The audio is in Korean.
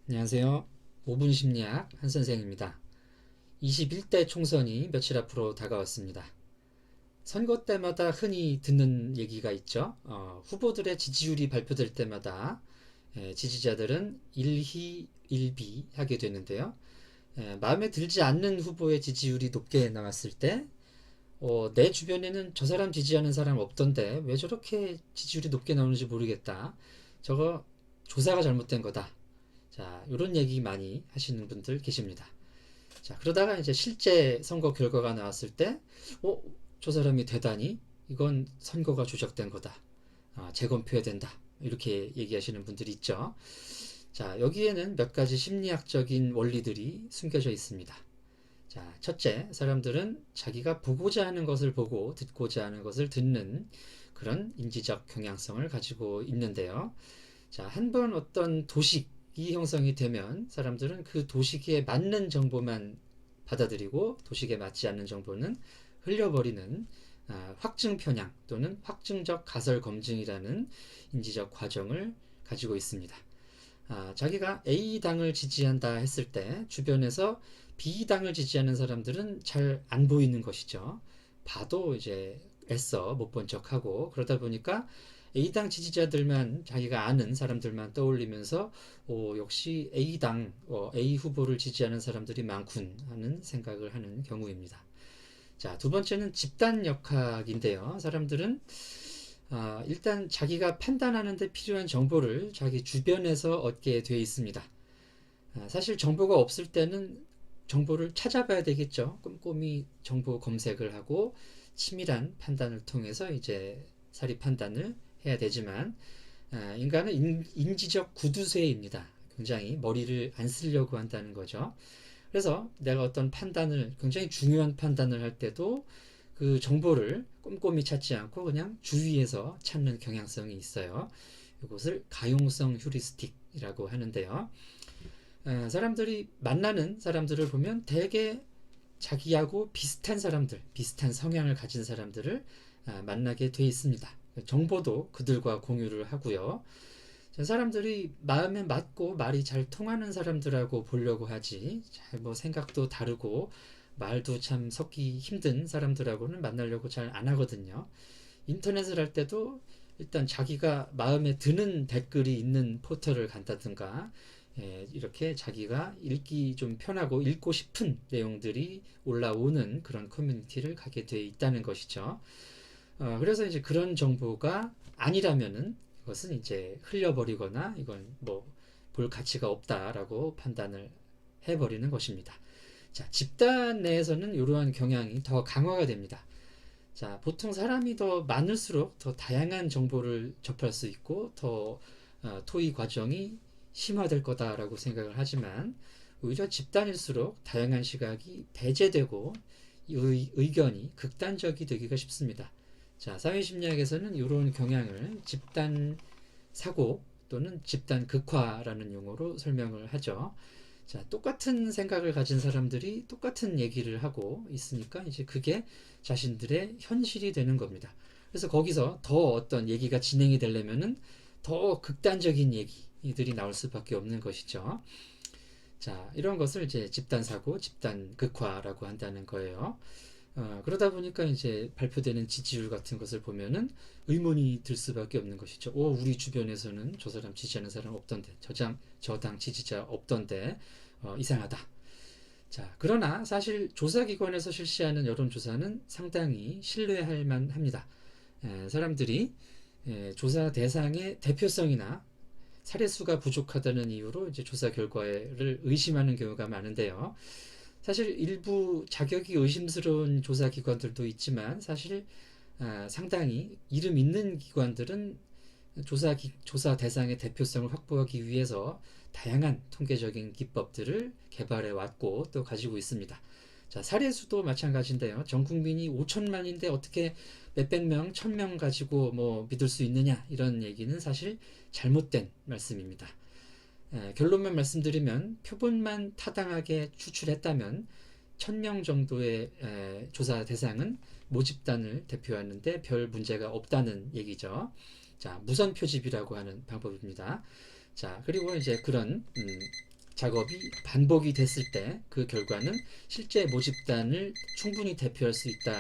안녕하세요. 5분 심리학 한선생입니다. 21대 총선이 며칠 앞으로 다가왔습니다. 선거 때마다 흔히 듣는 얘기가 있죠. 후보들의 지지율이 발표될 때마다 지지자들은 일희일비 하게 되는데요. 마음에 들지 않는 후보의 지지율이 높게 나왔을 때 내 주변에는 저 사람 지지하는 사람 없던데 왜 저렇게 지지율이 높게 나오는지 모르겠다. 저거 조사가 잘못된 거다. 자, 이런 얘기 많이 하시는 분들 계십니다. 자, 그러다가 이제 실제 선거 결과가 나왔을 때, 저 사람이 대단히 이건 선거가 조작된 거다. 재검표해야 된다. 이렇게 얘기하시는 분들이 있죠. 자, 여기에는 몇 가지 심리학적인 원리들이 숨겨져 있습니다. 자, 첫째, 사람들은 자기가 보고자 하는 것을 보고 듣고자 하는 것을 듣는 그런 인지적 경향성을 가지고 있는데요. 자, 한번 어떤 도식이 형성이 되면 사람들은 그 도식에 맞는 정보만 받아들이고 도식에 맞지 않는 정보는 흘려버리는 확증 편향 또는 확증적 가설 검증이라는 인지적 과정을 가지고 있습니다. 자기가 A당을 지지한다 했을 때 주변에서 B당을 지지하는 사람들은 잘 안 보이는 것이죠. 봐도 이제 애써 못 본 척하고 그러다 보니까 A당 지지자들만 자기가 아는 사람들만 떠올리면서 역시 A당, A 후보를 지지하는 사람들이 많군 하는 생각을 하는 경우입니다. 자, 두 번째는 집단 역학인데요. 사람들은 일단 자기가 판단하는 데 필요한 정보를 자기 주변에서 얻게 되어 있습니다. 사실 정보가 없을 때는 정보를 찾아봐야 되겠죠. 꼼꼼히 정보 검색을 하고 치밀한 판단을 통해서 이제 사리 판단을 해야 되지만 인간은 인지적 구두쇠입니다. 굉장히 머리를 안 쓰려고 한다는 거죠. 그래서 내가 어떤 판단을 굉장히 중요한 판단을 할 때도 그 정보를 꼼꼼히 찾지 않고 그냥 주위에서 찾는 경향성이 있어요. 이것을 가용성 휴리스틱이라고 하는데요. 사람들이 만나는 사람들을 보면 대개 자기하고 비슷한 사람들, 비슷한 성향을 가진 사람들을 만나게 돼 있습니다. 정보도 그들과 공유를 하고요. 사람들이 마음에 맞고 말이 잘 통하는 사람들하고 보려고 하지, 뭐 생각도 다르고 말도 참 섞기 힘든 사람들하고는 만나려고 잘 안 하거든요. 인터넷을 할 때도 일단 자기가 마음에 드는 댓글이 있는 포털을 간다든가 이렇게 자기가 읽기 좀 편하고 읽고 싶은 내용들이 올라오는 그런 커뮤니티를 가게 돼 있다는 것이죠. 그래서 이제 그런 정보가 아니라면은 그것은 이제 흘려버리거나 이건 뭐 볼 가치가 없다라고 판단을 해버리는 것입니다. 자, 집단 내에서는 이러한 경향이 더 강화가 됩니다. 자, 보통 사람이 더 많을수록 더 다양한 정보를 접할 수 있고 더 토의 과정이 심화될 거다라고 생각을 하지만 오히려 집단일수록 다양한 시각이 배제되고 의견이 극단적이 되기가 쉽습니다. 자, 사회심리학에서는 이런 경향을 집단 사고 또는 집단 극화라는 용어로 설명을 하죠. 자, 똑같은 생각을 가진 사람들이 똑같은 얘기를 하고 있으니까 이제 그게 자신들의 현실이 되는 겁니다. 그래서 거기서 더 어떤 얘기가 진행이 되려면은 더 극단적인 얘기들이 나올 수밖에 없는 것이죠. 자, 이런 것을 이제 집단 사고, 집단 극화라고 한다는 거예요. 그러다 보니까 이제 발표되는 지지율 같은 것을 보면은 의문이 들 수밖에 없는 것이죠. 우리 주변에서는 저 사람 지지하는 사람 없던데, 저당 지지자 없던데, 이상하다. 자, 그러나 사실 조사기관에서 실시하는 여론조사는 상당히 신뢰할 만합니다. 사람들이 조사 대상의 대표성이나 사례수가 부족하다는 이유로 이제 조사 결과를 의심하는 경우가 많은데요. 사실 일부 자격이 의심스러운 조사 기관들도 있지만 사실 상당히 이름 있는 기관들은 조사 대상의 대표성을 확보하기 위해서 다양한 통계적인 기법들을 개발해 왔고 또 가지고 있습니다. 자, 사례수도 마찬가지인데요. 전 국민이 5천만인데 어떻게 몇백 명, 1,000명 가지고 뭐 믿을 수 있느냐 이런 얘기는 사실 잘못된 말씀입니다. 결론만 말씀드리면 표본만 타당하게 추출했다면 1,000명 정도의 조사 대상은 모집단을 대표하는데 별 문제가 없다는 얘기죠. 자, 무선 표집이라고 하는 방법입니다. 자, 그리고 이제 그런 작업이 반복이 됐을 때 그 결과는 실제 모집단을 충분히 대표할 수 있다.